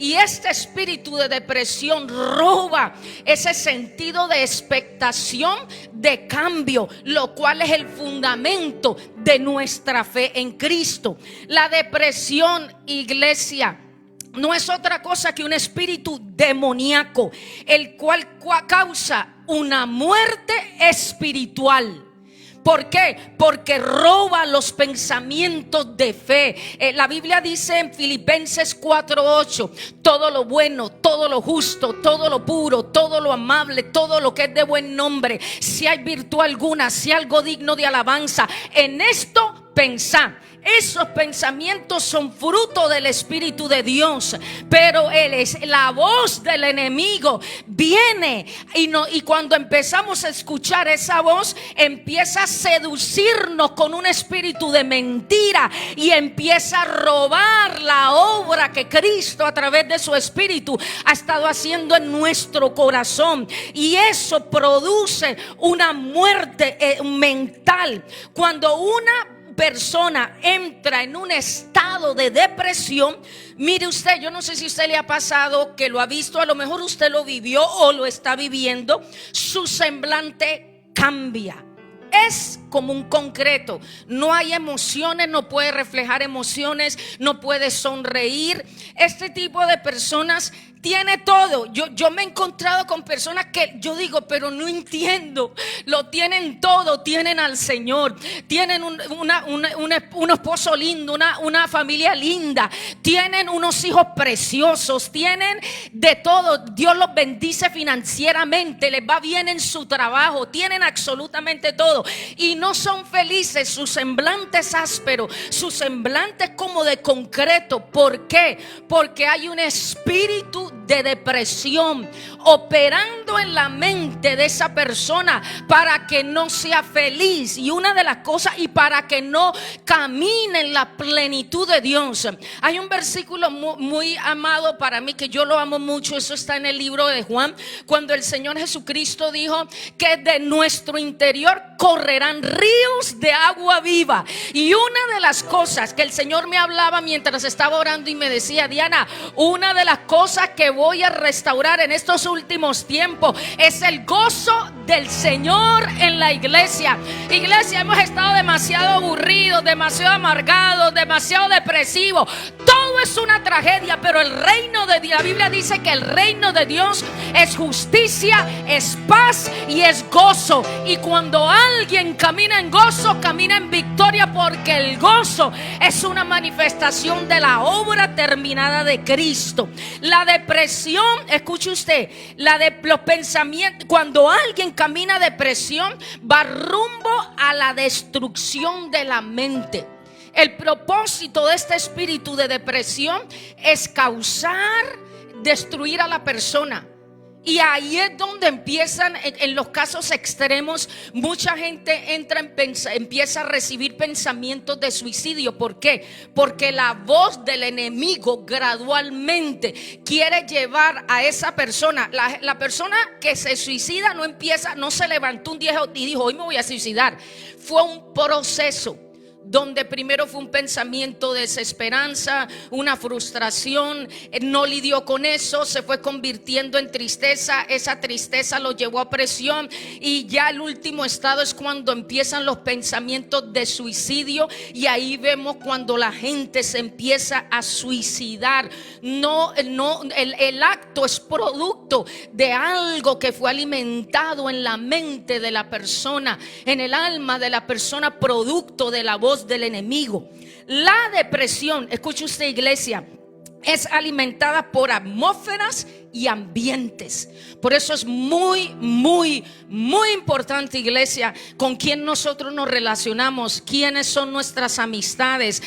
Y este espíritu de depresión roba ese sentido de expectación de cambio, lo cual es el fundamento de nuestra fe en Cristo. La depresión, iglesia, no es otra cosa que un espíritu demoníaco, el cual causa una muerte espiritual. ¿Por qué? Porque roba los pensamientos de fe. La Biblia dice en Filipenses 4:8: todo lo bueno, todo lo justo, todo lo puro, todo lo amable, todo lo que es de buen nombre, si hay virtud alguna, si hay algo digno de alabanza, en esto pensad. Esos pensamientos son fruto del Espíritu de Dios, pero la voz del enemigo viene y cuando empezamos a escuchar esa voz, empieza a seducirnos con un espíritu de mentira y empieza a robar la obra que Cristo a través de su Espíritu ha estado haciendo en nuestro corazón, y eso produce una muerte mental. Cuando una persona entra en un estado de depresión, mire usted, yo no sé si a usted le ha pasado, que lo ha visto, a lo mejor usted lo vivió o lo está viviendo, su semblante cambia. Es como un concreto, no hay emociones, no puede reflejar emociones, no puede sonreír. Este tipo de personas tiene todo. Yo me he encontrado con personas que yo digo, pero no entiendo. Lo tienen todo, tienen al Señor, tienen un esposo lindo, una familia linda, tienen unos hijos preciosos, tienen de todo. Dios los bendice financieramente, les va bien en su trabajo, tienen absolutamente todo y no son felices. Su semblante es áspero, su semblante es como de concreto. ¿Por qué? Porque hay un espíritu de depresión operando en la mente de esa persona para que no sea feliz, y una de las cosas, y para que no camine en la plenitud de Dios. Hay un versículo muy amado para mí, que yo lo amo mucho. Eso está en el libro de Juan, cuando el Señor Jesucristo dijo que de nuestro interior correrán ríos de agua viva. Y una de las cosas que el Señor me hablaba mientras estaba orando y me decía: Diana, una de las cosas que voy a restaurar en estos últimos tiempos es el gozo del Señor en la iglesia. Iglesia, hemos estado demasiado aburridos, demasiado amargados, demasiado depresivos. Todo es una tragedia, pero el reino de Dios, la Biblia dice que el reino de Dios es justicia, es paz y es gozo. Y cuando alguien camina en gozo, camina en victoria, porque el gozo es una manifestación de la obra terminada de Cristo. La depresión, escuche usted, los pensamientos, cuando alguien camina depresión, va rumbo a la destrucción de la mente. El propósito de este espíritu de depresión es causar, destruir a la persona. Y ahí es donde empiezan, en los casos extremos, mucha gente empieza a recibir pensamientos de suicidio. ¿Por qué? Porque la voz del enemigo gradualmente quiere llevar a esa persona. La persona que se suicida no se levantó un día y dijo: hoy me voy a suicidar. Fue un proceso donde primero fue un pensamiento de desesperanza, una frustración, no lidió con eso, se fue convirtiendo en tristeza, esa tristeza lo llevó a presión, y ya el último estado es cuando empiezan los pensamientos de suicidio. Y ahí vemos cuando la gente se empieza a suicidar. El acto es producto de algo que fue alimentado en la mente de la persona, en el alma de la persona, producto de la voz del enemigo. La depresión, escuche usted, iglesia, es alimentada por atmósferas y ambientes. Por eso es muy importante, iglesia, con quién nosotros nos relacionamos, quiénes son nuestras amistades,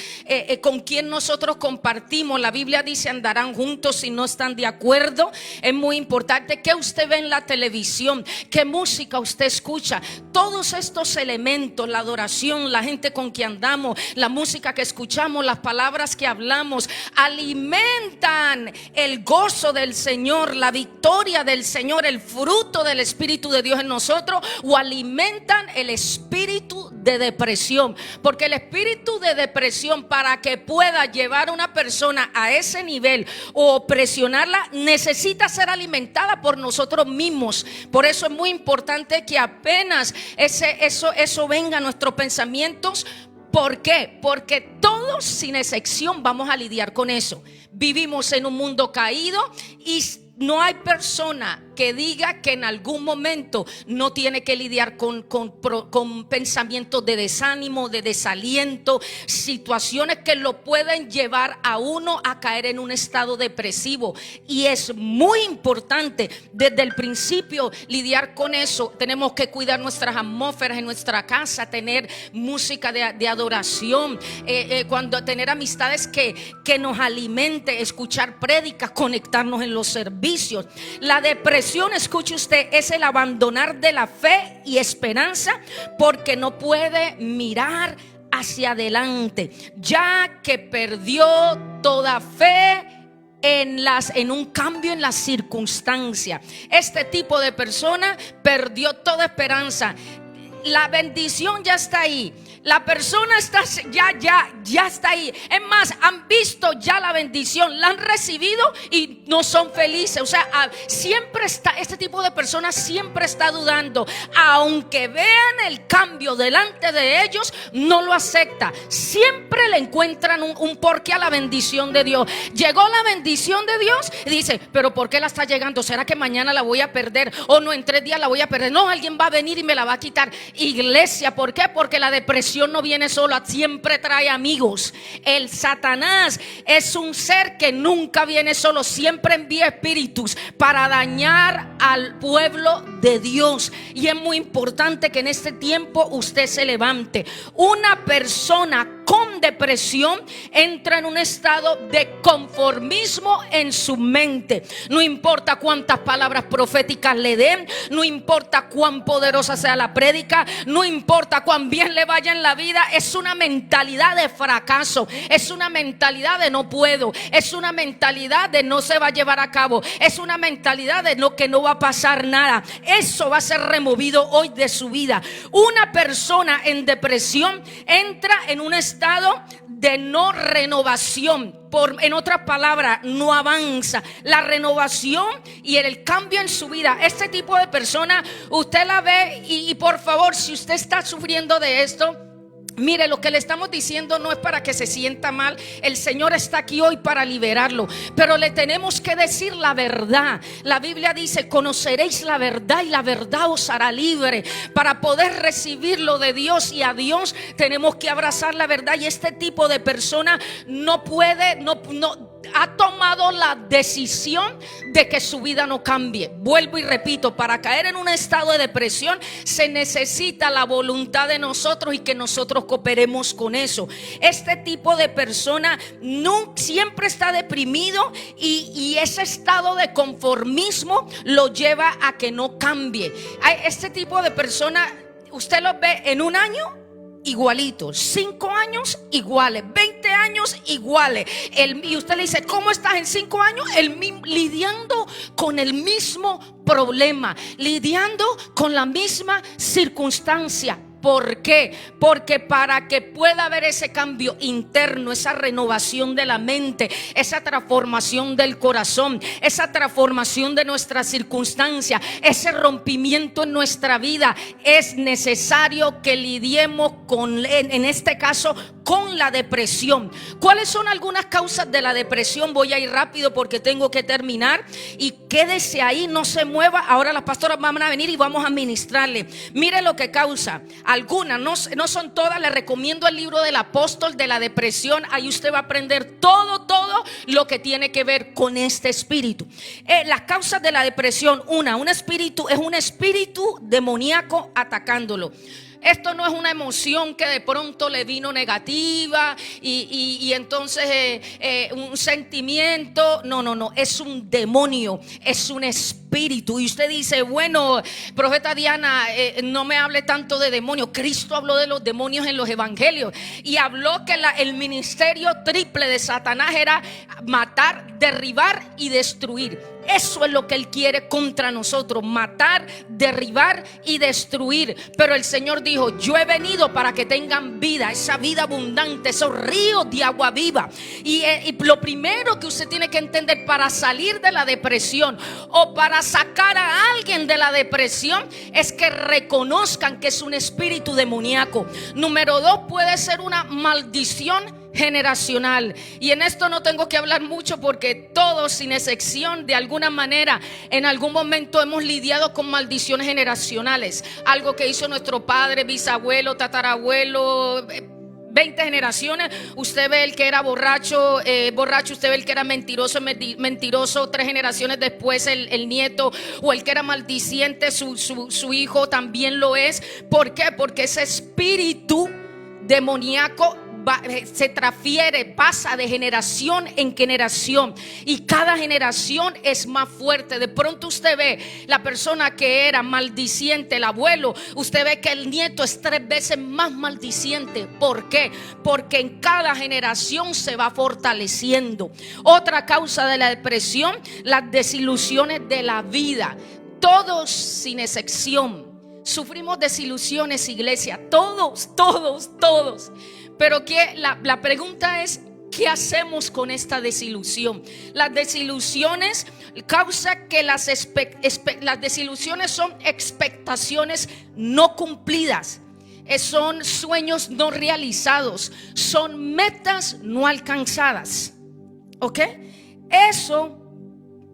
con quién nosotros compartimos. La Biblia dice: andarán juntos si no están de acuerdo. Es muy importante qué usted ve en la televisión, qué música usted escucha. Todos estos elementos, la adoración, la gente con quien andamos, la música que escuchamos, las palabras que hablamos, alimentan el gozo del Señor Señor, la victoria del Señor, el fruto del Espíritu de Dios en nosotros, o alimentan el espíritu de depresión. Porque el espíritu de depresión, para que pueda llevar a una persona a ese nivel o presionarla, necesita ser alimentada por nosotros mismos. Por eso es muy importante que apenas eso venga a nuestros pensamientos. ¿Por qué? Porque todos sin excepción vamos a lidiar con eso. Vivimos en un mundo caído y no hay persona que diga que en algún momento no tiene que lidiar con pensamientos de desánimo, de desaliento, situaciones que lo pueden llevar a uno a caer en un estado depresivo. Y es muy importante desde el principio lidiar con eso. Tenemos que cuidar nuestras atmósferas en nuestra casa, tener música de adoración, cuando tener amistades que nos alimente, escuchar prédicas, conectarnos en los servicios. La depresión, escuche usted, es el abandonar de la fe y esperanza porque no puede mirar hacia adelante, ya que perdió toda fe en un cambio en las circunstancias. Este tipo de persona perdió toda esperanza. La bendición ya está ahí. La persona ya está ahí. Es más, han visto ya la bendición, la han recibido y no son felices. O sea, siempre está, este tipo de personas siempre está dudando. Aunque vean el cambio delante de ellos, no lo acepta. Siempre le encuentran un porqué a la bendición de Dios. Llegó la bendición de Dios y dice, pero ¿por qué la está llegando? ¿Será que mañana la voy a perder? O no, en 3 días la voy a perder. No, alguien va a venir y me la va a quitar. Iglesia, ¿por qué? Porque la depresión no viene sola, siempre trae amigos. El Satanás es un ser que nunca viene solo, siempre envía espíritus para dañar al pueblo de Dios. Y es muy importante que en este tiempo usted se levante. Una persona con depresión entra en un estado de conformismo en su mente. No importa cuántas palabras proféticas le den, no importa cuán poderosa sea la prédica, no importa cuán bien le vaya en la vida, es una mentalidad de fracaso, es una mentalidad de no puedo, es una mentalidad de no se va a llevar a cabo, es una mentalidad de que no va a pasar nada. Eso va a ser removido hoy de su vida. Una persona en depresión entra en un estado de no renovación. En otras palabras, no avanza. La renovación y el cambio en su vida. Este tipo de persona usted la ve y por favor, si usted está sufriendo de esto, mire, lo que le estamos diciendo no es para que se sienta mal. El Señor está aquí hoy para liberarlo, pero le tenemos que decir la verdad. La Biblia dice, conoceréis la verdad y la verdad os hará libre. Para poder recibir lo de Dios y a Dios tenemos que abrazar la verdad. Y este tipo de persona no puede, ha tomado la decisión de que su vida no cambie. Vuelvo y repito, para caer en un estado de depresión se necesita la voluntad de nosotros y que nosotros cooperemos con eso. Este tipo de persona siempre está deprimido y ese estado de conformismo lo lleva a que no cambie. Este tipo de persona usted lo ve en un año igualitos, 5 años iguales, 20 años iguales. Y usted le dice, ¿cómo estás en 5 años? Lidiando con el mismo problema, lidiando con la misma circunstancia. ¿Por qué? Porque para que pueda haber ese cambio interno, esa renovación de la mente, esa transformación del corazón, esa transformación de nuestra circunstancia, ese rompimiento en nuestra vida, es necesario que lidiemos en este caso, con la depresión. ¿Cuáles son algunas causas de la depresión? Voy a ir rápido porque tengo que terminar. Y quédese ahí, no se mueva. Ahora las pastoras van a venir y vamos a ministrarle. Mire lo que causa. Algunas, no son todas. Le recomiendo el libro del apóstol de la depresión. Ahí usted va a aprender todo lo que tiene que ver con este espíritu. Las causas de la depresión. Un espíritu es un espíritu demoníaco atacándolo. Esto no es una emoción que de pronto le vino negativa y entonces un sentimiento. No, es un demonio, es un espíritu. Y usted dice, bueno, profeta Diana, no me hable tanto de demonios. Cristo habló de los demonios en los evangelios y habló que el ministerio triple de Satanás era matar, derribar y destruir. Eso es lo que él quiere contra nosotros: matar, derribar y destruir. Pero el Señor dijo: yo he venido para que tengan vida, esa vida abundante, esos ríos de agua viva. Y lo primero que usted tiene que entender para salir de la depresión o para sacar a alguien de la depresión es que reconozcan que es un espíritu demoníaco. Número 2, puede ser una maldición generacional. Y en esto no tengo que hablar mucho porque todos, sin excepción, de alguna manera, en algún momento hemos lidiado con maldiciones generacionales. Algo que hizo nuestro padre, bisabuelo, tatarabuelo, 20 generaciones. Usted ve el que era borracho, usted ve el que era mentiroso, 3 generaciones después el nieto, o el que era maldiciente, su hijo también lo es. ¿Por qué? Porque ese espíritu demoníaco se transfiere, pasa de generación en generación, y cada generación es más fuerte. De pronto usted ve la persona que era maldiciente, el abuelo, usted ve que el nieto es 3 veces más maldiciente. ¿Por qué? Porque en cada generación se va fortaleciendo. Otra causa de la depresión: las desilusiones de la vida. Todos, sin excepción, sufrimos desilusiones, iglesia. Todos. Pero la pregunta es: ¿qué hacemos con esta desilusión? Las desilusiones causan que las desilusiones son expectaciones no cumplidas, son sueños no realizados, son metas no alcanzadas. ¿Ok? Eso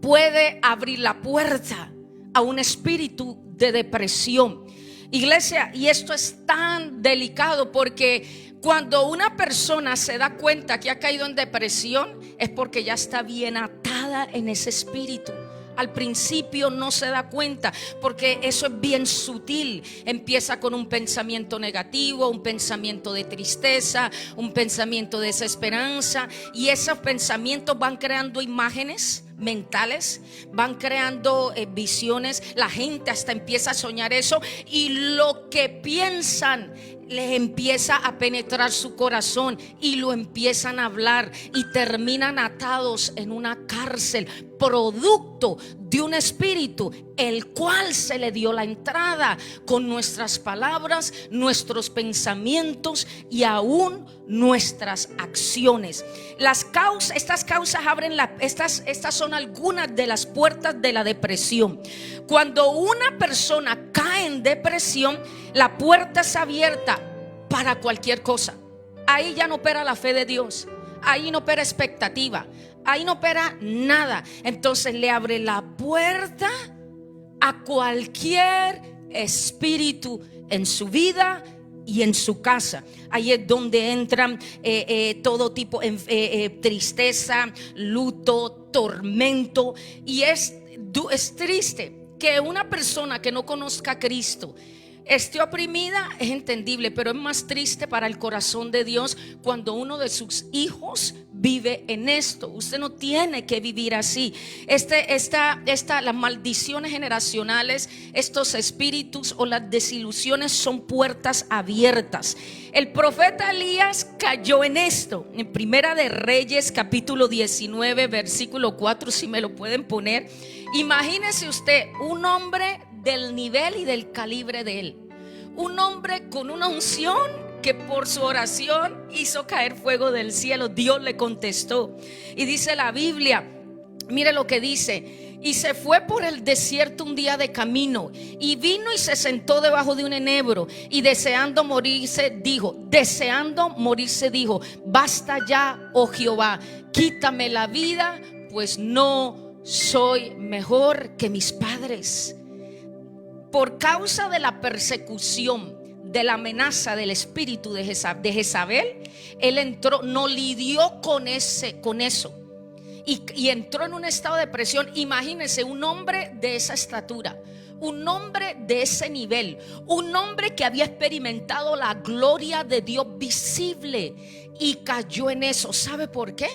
puede abrir la puerta a un espíritu de depresión, iglesia. Y esto es tan delicado porque cuando una persona se da cuenta que ha caído en depresión es porque ya está bien atada en ese espíritu. Al principio no se da cuenta porque eso es bien sutil. Empieza con un pensamiento negativo, un pensamiento de tristeza, un pensamiento de desesperanza, y esos pensamientos van creando imágenes mentales, van creando visiones. La gente hasta empieza a soñar eso, y lo que piensan les empieza a penetrar su corazón y lo empiezan a hablar, y terminan atados en una cárcel, producto de un espíritu el cual se le dio la entrada con nuestras palabras, nuestros pensamientos y aún nuestras acciones. Estas causas abren estas son algunas de las puertas de la depresión. Cuando una persona cae en depresión, la puerta es abierta para cualquier cosa. Ahí ya no opera la fe de Dios, ahí no opera expectativa, ahí no opera nada. Entonces le abre la puerta a cualquier espíritu en su vida y en su casa. Ahí es donde entran todo tipo de tristeza, luto, tormento. Y es triste que una persona que no conozca a Cristo esté oprimida. Es entendible, pero es más triste para el corazón de Dios cuando uno de sus hijos vive en esto. Usted no tiene que vivir así. Las maldiciones generacionales, estos espíritus o las desilusiones son puertas abiertas. El profeta Elías cayó en esto. En Primera de Reyes, capítulo 19, versículo 4, si me lo pueden poner. Imagínese usted un hombre del nivel y del calibre de él, un hombre con una unción que por su oración hizo caer fuego del cielo. Dios le contestó. Y dice la Biblia, mire lo que dice: y se fue por el desierto un día de camino, y vino y se sentó debajo de un enebro, y deseando morirse dijo: basta ya, oh Jehová, quítame la vida, pues no soy mejor que mis padres. Por causa de la persecución, de la amenaza del espíritu de Jezabel, él entró, no lidió con eso, y entró en un estado de depresión. Imagínense un hombre de esa estatura, un hombre de ese nivel, un hombre que había experimentado la gloria de Dios visible y cayó en eso. ¿Sabe por qué?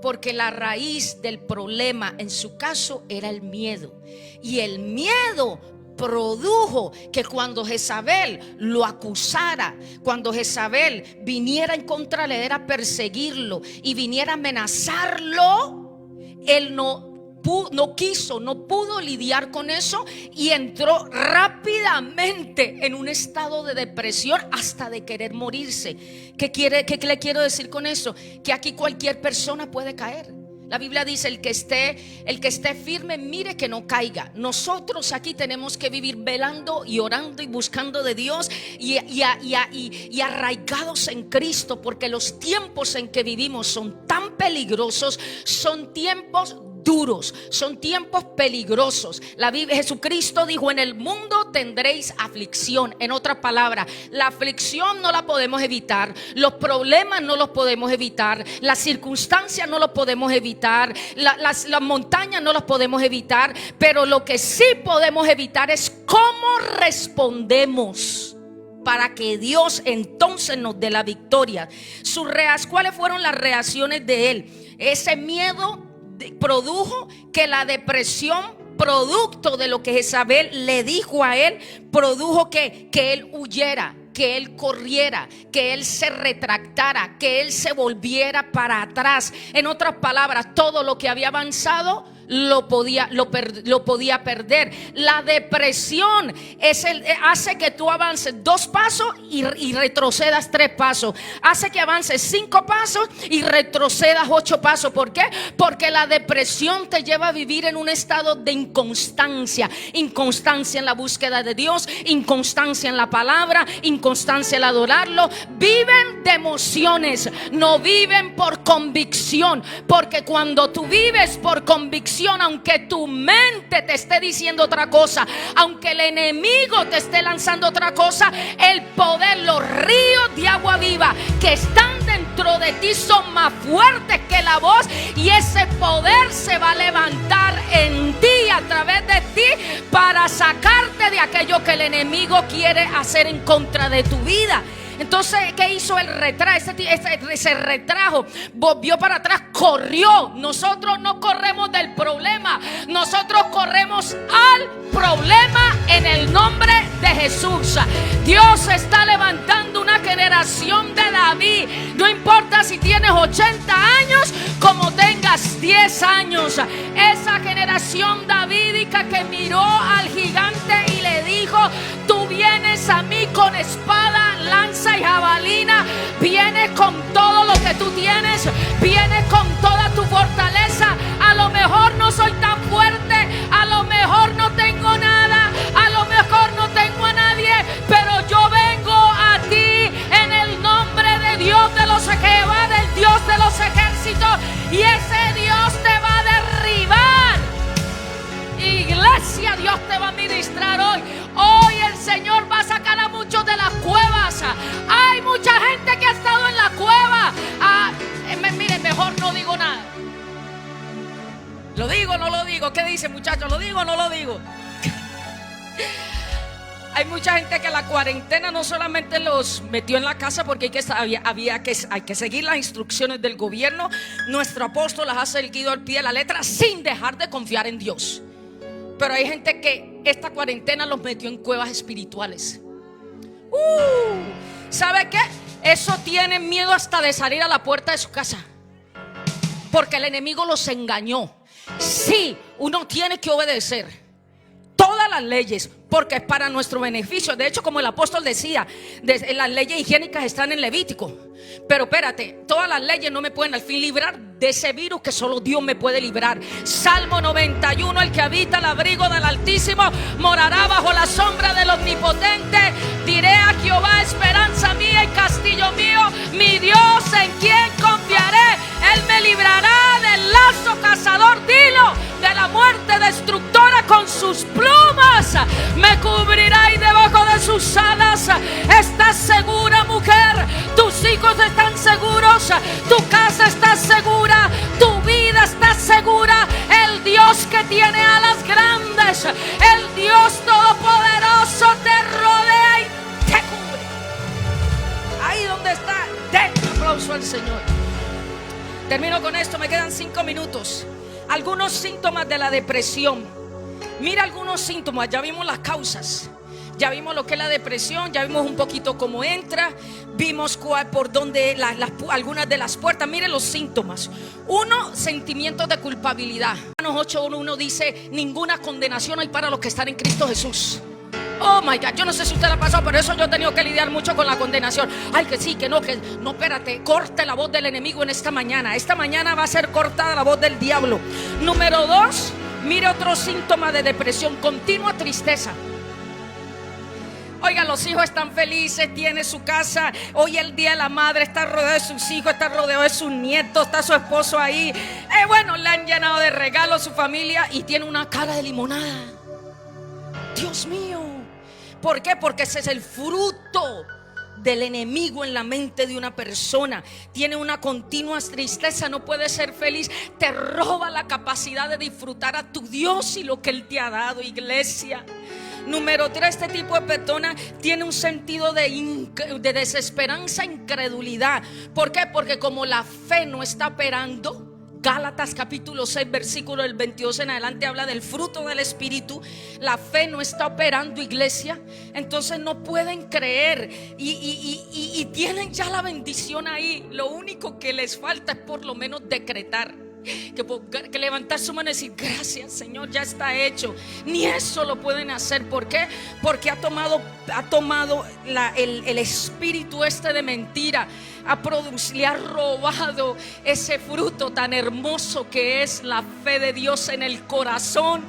Porque la raíz del problema en su caso era el miedo. Y el miedo produjo que cuando Jezabel lo acusara, cuando Jezabel viniera en contra de él a perseguirlo y viniera a amenazarlo, él no pudo lidiar con eso y entró rápidamente en un estado de depresión hasta de querer morirse. ¿Qué le quiero decir con eso? Que aquí cualquier persona puede caer. La Biblia dice: el que esté firme, mire que no caiga. Nosotros aquí tenemos que vivir velando y orando y buscando de Dios y arraigados en Cristo, porque los tiempos en que vivimos son tan peligrosos, son tiempos duros, son tiempos peligrosos. Jesucristo dijo: en el mundo tendréis aflicción. En otras palabras, la aflicción no la podemos evitar, los problemas no los podemos evitar, las circunstancias no los podemos evitar, las montañas no los podemos evitar, pero lo que sí podemos evitar es cómo respondemos para que Dios entonces nos dé la victoria. ¿Cuáles fueron las reacciones de él? Ese miedo produjo que la depresión, producto de lo que Jezabel le dijo a él, produjo que él huyera, que él corriera, que él se retractara, que él se volviera para atrás. En otras palabras, todo lo que había avanzado lo podía perder. La depresión hace que tú avances 2 pasos y retrocedas 3 pasos. Hace que avances 5 pasos y retrocedas 8 pasos. ¿Por qué? Porque la depresión te lleva a vivir en un estado de inconstancia. Inconstancia en la búsqueda de Dios, inconstancia en la palabra, inconstancia al adorarlo. Viven de emociones, no viven por convicción. Porque cuando tú vives por convicción, aunque tu mente te esté diciendo otra cosa, aunque el enemigo te esté lanzando otra cosa, el poder, los ríos de agua viva que están dentro de ti son más fuertes que la voz, y ese poder se va a levantar en ti, a través de ti, para sacarte de aquello que el enemigo quiere hacer en contra de tu vida. Entonces, ¿qué hizo? El se retrajo, volvió para atrás, corrió. Nosotros no corremos del problema, nosotros corremos al problema en el nombre de Jesús. Dios está levantando una generación de David. No importa si tienes 80 años como tengas 10 años. Esa generación davídica que miró al gigante y le dijo: tú vienes a mí con espada, lanza y jabalina, vienes con todo lo que tú tienes, vienes con toda tu fortaleza. A lo mejor no soy tan fuerte, a lo mejor no tengo nada, a lo mejor no tengo a nadie, pero yo vengo a ti en el nombre de Dios de los Jehová, del Dios de los ejércitos, y ese Dios te va a derribar. Iglesia, Dios te va a ministrar hoy. Hoy el Señor va a sacar a muchos de las cuevas. Hay mucha gente que ha estado en la cueva. Miren, mejor no digo nada. ¿Lo digo o no lo digo? ¿Qué dice, muchachos? ¿Lo digo o no lo digo? Hay mucha gente que la cuarentena no solamente los metió en la casa porque hay que seguir las instrucciones del gobierno. Nuestro apóstol las ha seguido al pie de la letra sin dejar de confiar en Dios. Pero hay gente que esta cuarentena los metió en cuevas espirituales. ¿Sabe qué? Eso tienen miedo hasta de salir a la puerta de su casa, porque el enemigo los engañó. Sí, uno tiene que obedecer todas las leyes, porque es para nuestro beneficio. De hecho, como el apóstol decía, las leyes higiénicas están en Levítico. Pero espérate, todas las leyes no me pueden al fin librar de ese virus que solo Dios me puede librar. Salmo 91: el que habita al abrigo del Altísimo morará bajo la sombra del Omnipotente. Diré a Jehová: esperanza mía y castillo mío, mi Dios en quien confiaré. Él me librará del lazo cazador, dilo, de la muerte destructora. Con sus plumas me cubrirá y debajo de sus alas. Estás segura, mujer, tus hijos están seguros, tu casa está segura, tu vida está segura. El Dios que tiene alas grandes, el Dios todopoderoso, Señor. Termino con esto, me quedan 5 minutos. Algunos síntomas de la depresión. Mira algunos síntomas, ya vimos las causas. Ya vimos lo que es la depresión, ya vimos un poquito cómo entra, vimos por dónde algunas de las puertas. Miren los síntomas. 1, sentimientos de culpabilidad. Romanos 8:1 dice: ninguna condenación hay para los que están en Cristo Jesús. Oh my God, yo no sé si usted la ha pasado, pero eso yo he tenido que lidiar mucho con la condenación. Ay, que sí, que no, espérate, corte la voz del enemigo en esta mañana. Esta mañana va a ser cortada la voz del diablo. Número 2, mire otro síntoma de depresión: continua tristeza. Oiga, los hijos están felices, tiene su casa. Hoy el día de la madre, está rodeado de sus hijos, está rodeado de sus nietos, está su esposo ahí. Bueno, le han llenado de regalos su familia y tiene una cara de limonada. Dios mío. ¿Por qué? Porque ese es el fruto del enemigo en la mente de una persona. Tiene una continua tristeza, no puede ser feliz. Te roba la capacidad de disfrutar a tu Dios y lo que Él te ha dado, iglesia. Número 3, este tipo de persona tiene un sentido de desesperanza, incredulidad. ¿Por qué? Porque como la fe no está operando. Gálatas capítulo 6 versículo del 22 en adelante habla del fruto del Espíritu. La fe no está operando, iglesia. Entonces no pueden creer y tienen ya la bendición ahí. Lo único que les falta es por lo menos decretar, que levantar su mano y decir: gracias, Señor, ya está hecho. Ni eso lo pueden hacer. ¿Por qué? Porque ha tomado el espíritu de mentira, le ha robado ese fruto tan hermoso que es la fe de Dios en el corazón.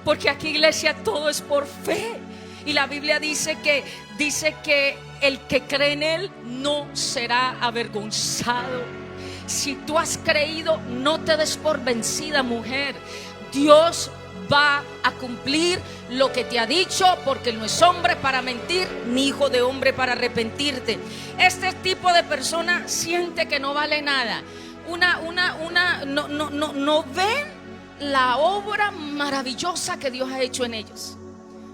Porque aquí, iglesia, todo es por fe. Y la Biblia dice que el que cree en Él no será avergonzado. Si tú has creído, no te des por vencida, mujer. Dios va a cumplir lo que te ha dicho, porque Él no es hombre para mentir, ni hijo de hombre para arrepentirte. Este tipo de persona siente que no vale nada. No ven la obra maravillosa que Dios ha hecho en ellos.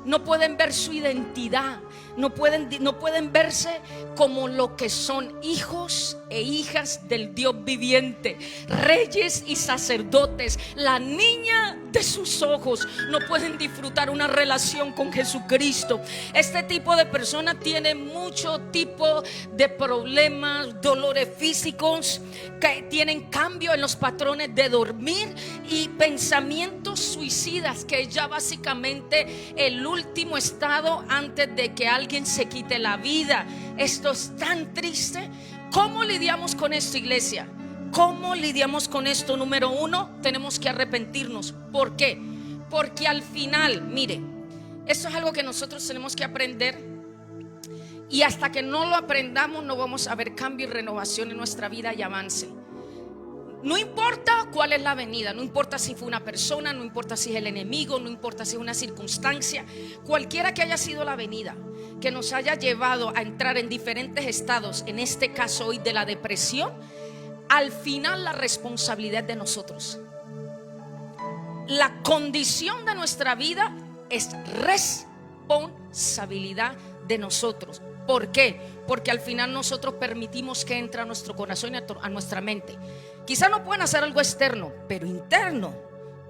No pueden ver su identidad. No pueden verse como lo que son, hijos e hijas del Dios viviente, reyes y sacerdotes, la niña de sus ojos. No pueden disfrutar una relación con Jesucristo. Este tipo de persona tiene mucho tipo de problemas, dolores físicos, que tienen cambio en los patrones de dormir y pensamientos suicidas, que es ya básicamente el último estado antes de que alguien se quite la vida. Esto es tan triste. ¿Cómo lidiamos con esto, iglesia? ¿Cómo lidiamos con esto? Número 1, tenemos que arrepentirnos. ¿Por qué? Porque al final, mire, esto es algo que nosotros tenemos que aprender, y hasta que no lo aprendamos no vamos a ver cambio y renovación en nuestra vida y avance. No importa cuál es la venida, no importa si fue una persona, no importa si es el enemigo, no importa si es una circunstancia, cualquiera que haya sido la venida que nos haya llevado a entrar en diferentes estados, en este caso hoy de la depresión, al final la responsabilidad de nosotros. La condición de nuestra vida es responsabilidad de nosotros. ¿Por qué? Porque al final nosotros permitimos que entre a nuestro corazón y a nuestra mente. Quizá no pueden hacer algo externo, pero interno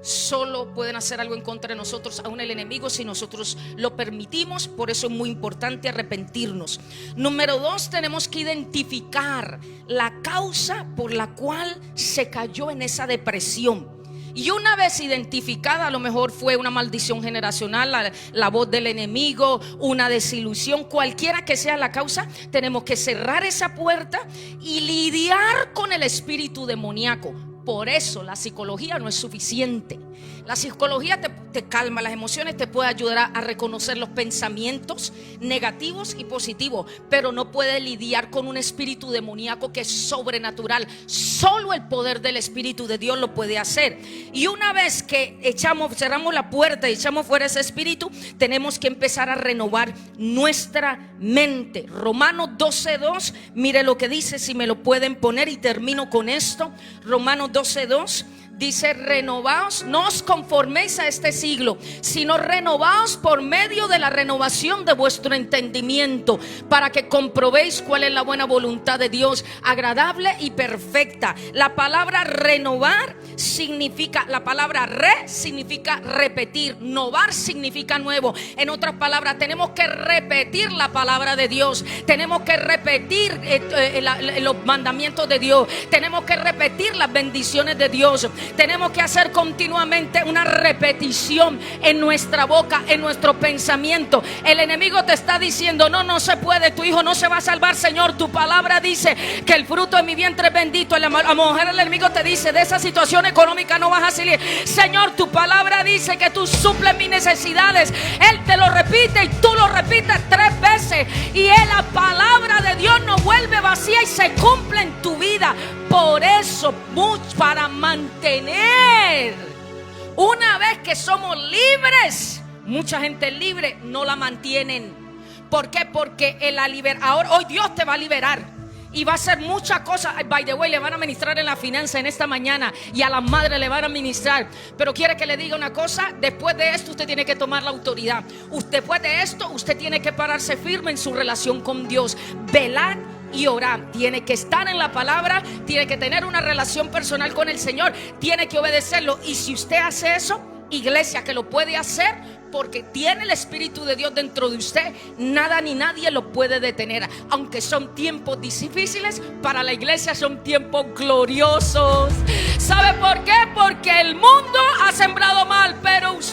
solo pueden hacer algo en contra de nosotros, aún el enemigo, si nosotros lo permitimos. Por eso es muy importante arrepentirnos. Número 2, tenemos que identificar la causa por la cual se cayó en esa depresión. Y una vez identificada, a lo mejor fue una maldición generacional, la voz del enemigo, una desilusión, cualquiera que sea la causa, tenemos que cerrar esa puerta y lidiar con el espíritu demoníaco. Por eso la psicología no es suficiente. La psicología te calma las emociones, te puede ayudar a reconocer los pensamientos negativos y positivos, pero no puede lidiar con un espíritu demoníaco que es sobrenatural. Solo el poder del Espíritu de Dios lo puede hacer. Y una vez que cerramos la puerta y echamos fuera ese espíritu, tenemos que empezar a renovar nuestra mente. Romanos 12:2, mire lo que dice, si me lo pueden poner, y termino con esto. Romanos 12:2 Dice: renovaos, no os conforméis a este siglo, sino renovaos por medio de la renovación de vuestro entendimiento, para que comprobéis cuál es la buena voluntad de Dios, agradable y perfecta. La palabra renovar significa, la palabra significa repetir, novar significa nuevo. En otras palabras, tenemos que repetir la palabra de Dios, tenemos que repetir los mandamientos de Dios, tenemos que repetir las bendiciones de Dios. Tenemos que hacer continuamente una repetición en nuestra boca, en nuestro pensamiento. El enemigo te está diciendo: no se puede, tu hijo no se va a salvar. Señor, tu palabra dice que el fruto de mi vientre es bendito. A la mujer, el enemigo te dice: de esa situación económica no vas a salir. Señor, tu palabra dice que tú suples mis necesidades. Él te lo repite y tú lo repites 3 veces, y la palabra de Dios no vuelve vacía y se cumple en tu vida. Por eso, para mantener, una vez que somos libres, mucha gente libre no la mantienen. ¿Por qué? Porque hoy Dios te va a liberar y va a hacer muchas cosas. By the way, le van a ministrar en la finanza en esta mañana, y a las madres le van a ministrar. Pero quiere que le diga una cosa: después de esto usted tiene que tomar la autoridad. Después de esto usted tiene que pararse firme en su relación con Dios. Velad y orar. Tiene que estar en la palabra, tiene que tener una relación personal con el Señor, tiene que obedecerlo. Y si usted hace eso, iglesia, que lo puede hacer porque tiene el Espíritu de Dios dentro de usted, nada ni nadie lo puede detener. Aunque son tiempos difíciles, para la iglesia son tiempos gloriosos. ¿Sabe por qué? Porque el mundo ha sembrado mal, pero usted